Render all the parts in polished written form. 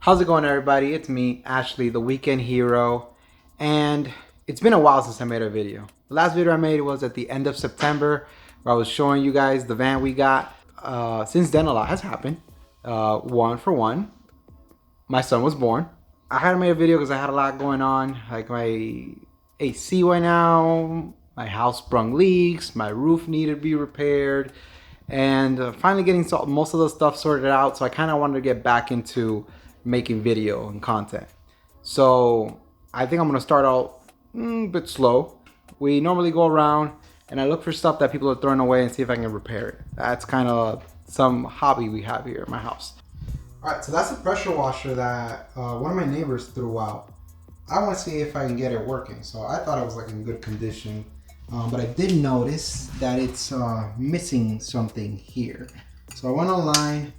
How's it going, everybody? It's me, Ashley, the Weekend Hero, and it's been a while since I made a video. The last video I made was at the end of September, where I was showing you guys the van we got. Since then, a lot has happened. One for one, my son was born. I hadn't made a video because I had a lot going on. Like my AC went out, my house sprung leaks, my roof needed to be repaired, and finally getting most of the stuff sorted out. So I kind of wanted to get back into making video and content. So I think I'm gonna start out a bit slow. We normally go around and I look for stuff that people are throwing away and see if I can repair it. That's kind of some hobby we have here at my house. All right, so that's a pressure washer that one of my neighbors threw out. I want to see if I can get it working. So I thought it was like in good condition, but I did notice that it's missing something here. So I went online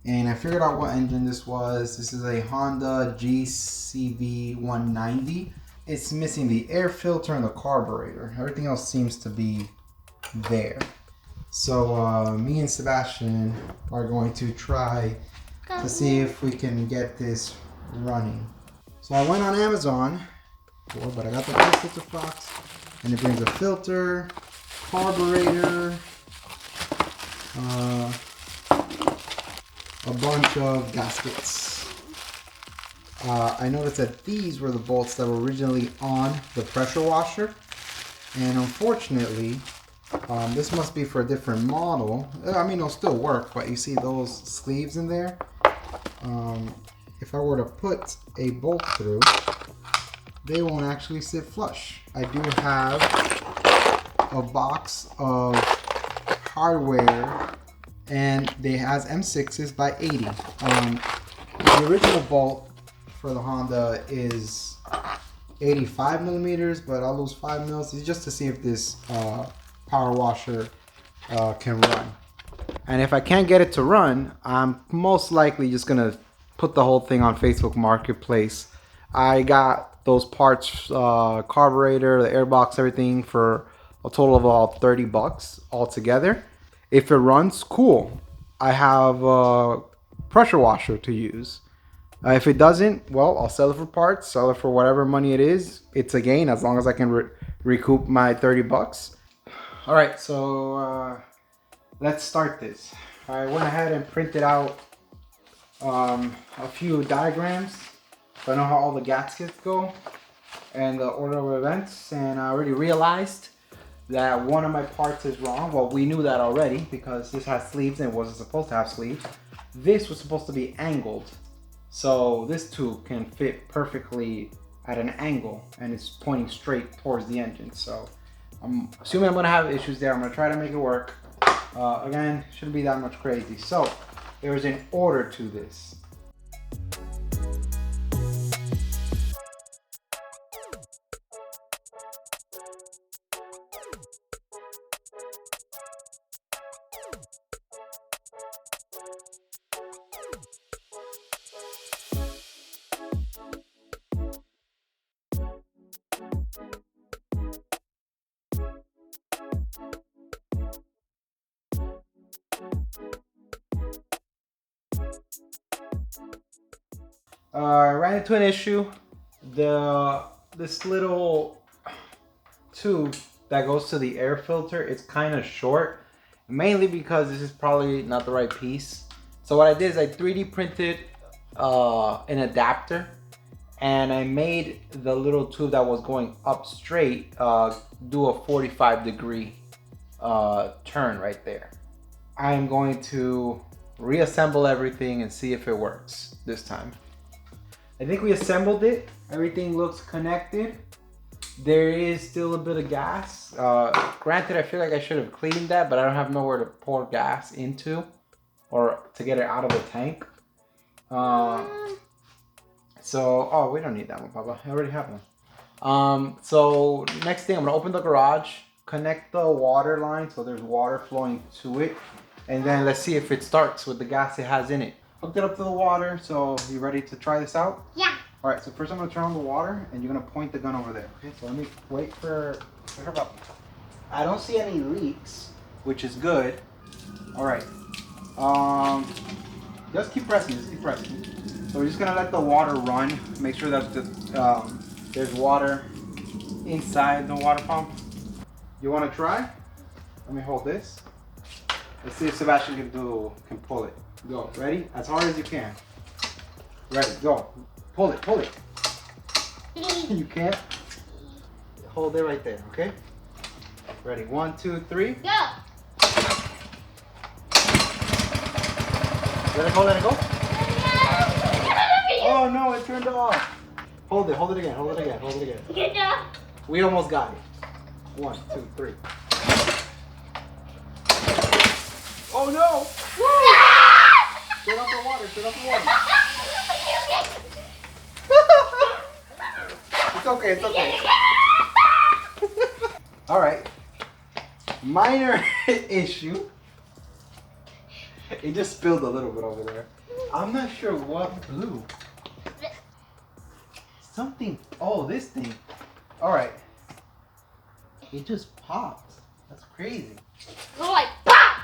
and I figured out what engine this was. This is a Honda GCV 190. It's missing the air filter and the carburetor. Everything else seems to be there. So me and Sebastian are going to try to see if we can get this running. So I went on Amazon, but I got the air filter box, and it brings a filter, carburetor, a bunch of gaskets. I noticed that these were the bolts that were originally on the pressure washer, and unfortunately this must be for a different model. I mean, it'll still work, but you see those sleeves in there? If I were to put a bolt through, they won't actually sit flush. I do have a box of hardware, and they has M6s by 80. The original bolt for the Honda is 85 millimeters, but I'll lose 5 mils just to see if this power washer can run. And if I can't get it to run, I'm most likely just gonna put the whole thing on Facebook Marketplace. I got those parts, carburetor, the airbox, everything for a total of about 30 bucks altogether. If it runs, cool. I have a pressure washer to use. If it doesn't, well, I'll sell it for parts, sell it for whatever money it is. It's a gain as long as I can recoup my 30 bucks. All right, so let's start this. I went ahead and printed out a few diagrams so I know how all the gaskets go and the order of events, and I already realized that one of my parts is wrong. Well, we knew that already because this has sleeves and it wasn't supposed to have sleeves. This was supposed to be angled, so this tube can fit perfectly at an angle and it's pointing straight towards the engine. So I'm assuming I'm gonna have issues there. I'm gonna try to make it work. Again, shouldn't be that much crazy. So there's an order to this. I ran into an issue. This little tube that goes to the air filter, it's kind of short, mainly because this is probably not the right piece. So what I did is I 3D printed an adapter, and I made the little tube that was going up straight do a 45-degree turn right there. I am going to reassemble everything and see if it works this time. I think we assembled it. Everything looks connected. There is still a bit of gas. Granted, I feel like I should have cleaned that, but I don't have nowhere to pour gas into or to get it out of the tank. Oh, we don't need that one, Papa. I already have one. So next thing, I'm gonna open the garage, connect the water line so there's water flowing to it, and then let's see if it starts with the gas it has in it. Hooked it up to the water, so you ready to try this out? Yeah. All right, so first I'm gonna turn on the water and you're gonna point the gun over there. Okay, so let me wait for her button. I don't see any leaks, which is good. All right, just keep pressing, So we're just gonna let the water run. Make sure that there's water inside the water pump. You wanna try? Let me hold this. Let's see if Sebastian can pull it. Go, ready? As hard as you can. Ready, go. Pull it, pull it. You can't? Hold it right there, okay? Ready, 1, 2, 3. Go! Let it go, let it go. Oh no, it turned off. Hold it again, hold it again, hold it again. Good job. We almost got it. 1, 2, 3. Oh no! Woo! Turn off the water, turn off the water. It's okay, it's okay. Alright. Minor issue. It just spilled a little bit over there. I'm not sure what blew. Something. Oh, this thing. Alright. It just popped. That's crazy. Go like pop!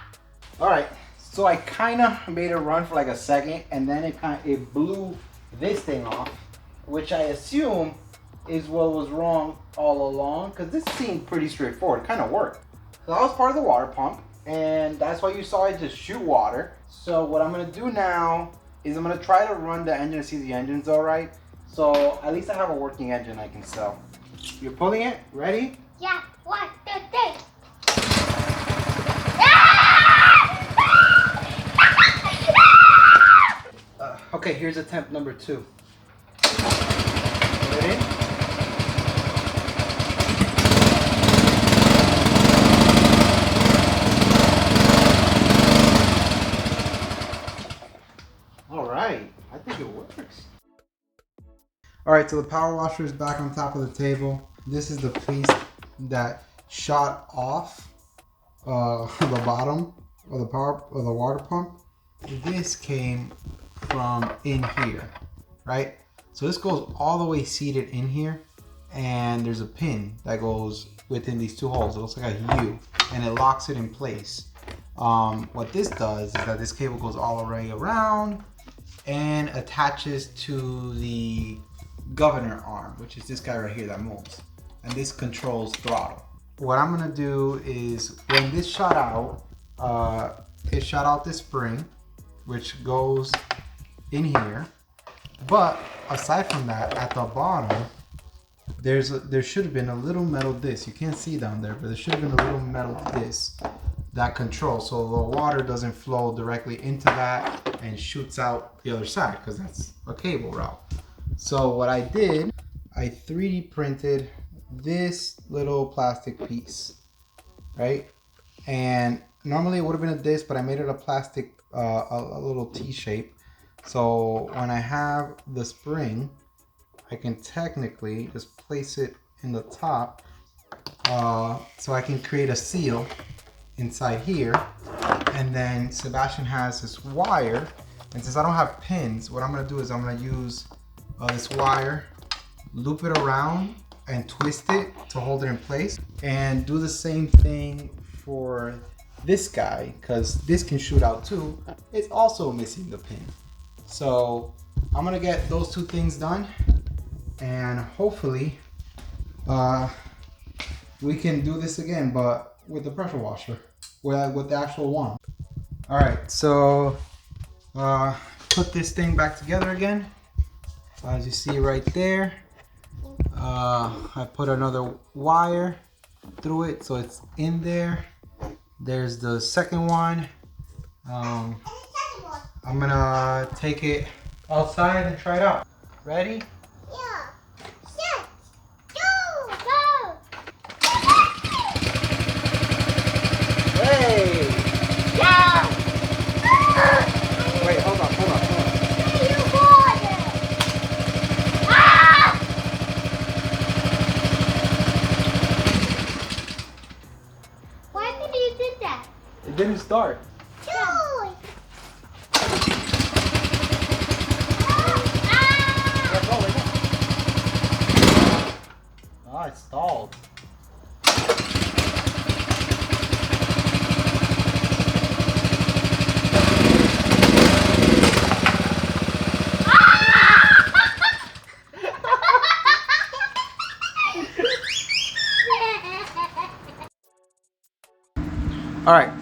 Alright. So I kind of made it run for like a second, and then it blew this thing off, which I assume is what was wrong all along, because this seemed pretty straightforward. It kind of worked. So that was part of the water pump, and that's why you saw it just shoot water. So what I'm going to do now is I'm going to try to run the engine to see the engine's alright. So at least I have a working engine I can sell. You're pulling it? Ready? Yeah, 1, 2, 3. Okay, here's attempt number 2. Put it in. Alright, I think it works. Alright, so the power washer is back on top of the table. This is the piece that shot off the bottom of the water pump. This came from in here, right? So this goes all the way seated in here, and there's a pin that goes within these 2 holes. It looks like a U, and it locks it in place. What this does is that this cable goes all the way around and attaches to the governor arm, which is this guy right here that moves, and this controls throttle. What I'm gonna do is, when this shot out, it shot out this spring, which goes in here. But aside from that, at the bottom, there should have been a little metal disc. You can't see down there, but there should have been a little metal disc that controls, so the water doesn't flow directly into that and shoots out the other side, because that's a cable route. So what I did, I 3D printed this little plastic piece, right? And normally it would have been a disc, but I made it a plastic, a little T shape. So when I have the spring, I can technically just place it in the top, so I can create a seal inside here. And then Sebastian has this wire, and since I don't have pins, what I'm going to do is I'm going to use this wire, loop it around and twist it to hold it in place, and do the same thing for this guy, because this can shoot out too. It's also missing the pin. So I'm gonna get those 2 things done, and hopefully we can do this again, but with the pressure washer, with the actual one. All right, so put this thing back together again. As you see right there, I put another wire through it, so it's in there. There's the second one. I'm gonna take it outside and try it out. Ready? Yeah. Set. Go. Go. Hey! Yeah. Wait, hold on. You got it. Ah! Why did you do that? It didn't start. Ah, it stalled. Ah! Alright,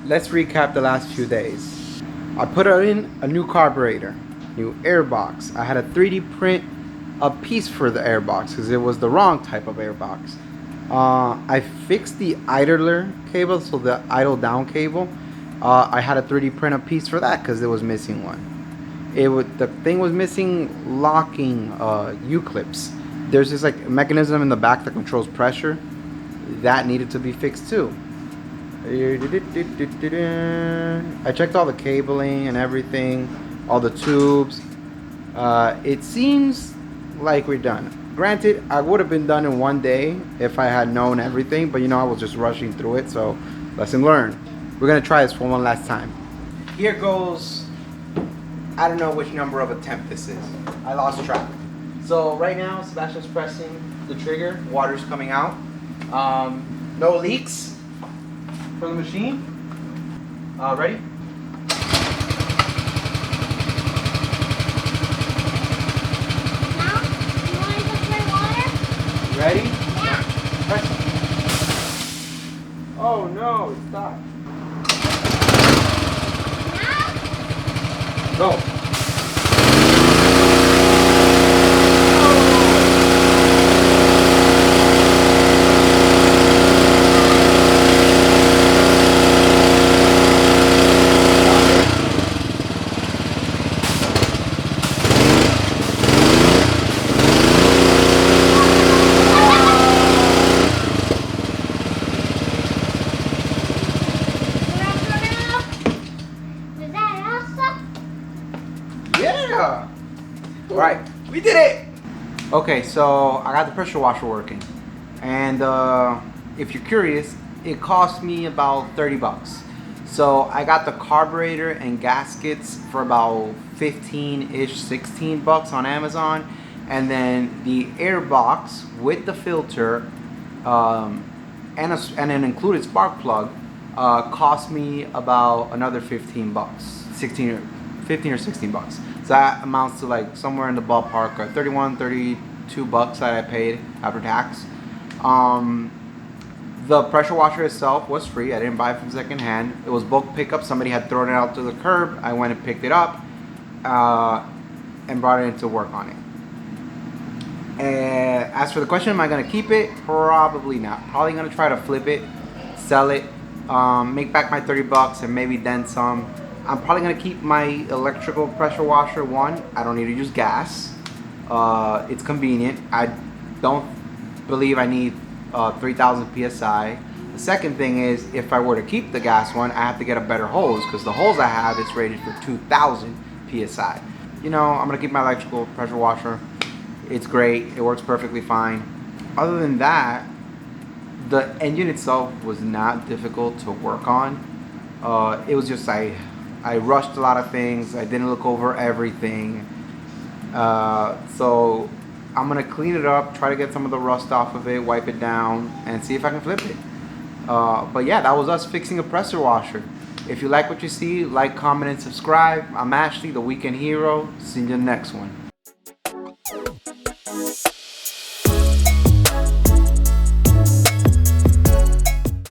let's recap the last few days. I put in a new carburetor, new airbox. I had a 3D print a piece for the airbox because it was the wrong type of airbox. I fixed the idler cable, so the idle down cable. I had a 3D print a piece for that because it was missing one. The thing was missing locking U-clips. There's this like mechanism in the back that controls pressure. That needed to be fixed too. I checked all the cabling and everything, all the tubes. It seems like we're done. Granted, I would have been done in one day if I had known everything, but you know, I was just rushing through it, so lesson learned. We're gonna try this for one last time. Here goes, I don't know which number of attempt this is. I lost track. So right now, Sebastian's pressing the trigger, water's coming out. No leaks from the machine. Ready? Now, you want to put my water? Ready? Yeah. Press it. Oh no, it stopped. Now, Go. is that awesome? Yeah. Right, we did it. Okay, so I got the pressure washer working, and if you're curious, it cost me about 30 bucks. So I got the carburetor and gaskets for about 15-ish, 16 bucks on Amazon, and then the air box with the filter and an included spark plug cost me about another 15 bucks, 15 or 16 bucks. So that amounts to like somewhere in the ballpark of 31, 32 bucks that I paid after tax. The pressure washer itself was free. I didn't buy it from secondhand. It was bulk pickup. Somebody had thrown it out to the curb. I went and picked it up and brought it in to work on it. And as for the question, am I going to keep it? Probably not. Probably going to try to flip it, sell it, make back my 30 bucks and maybe then some. I'm probably going to keep my electrical pressure washer one. I don't need to use gas. It's convenient. I don't believe I need 3000 PSI. The second thing is, if I were to keep the gas one, I have to get a better hose because the hose I have is rated for 2000 PSI. You know, I'm going to keep my electrical pressure washer. It's great. It works perfectly fine. Other than that, the engine itself was not difficult to work on. It was just I rushed a lot of things. I didn't look over everything. So I'm gonna clean it up, try to get some of the rust off of it, wipe it down, and see if I can flip it. But yeah, that was us fixing a pressure washer. If you like what you see, like, comment, and subscribe. I'm Ashley, the Weekend Hero. See you in the next one.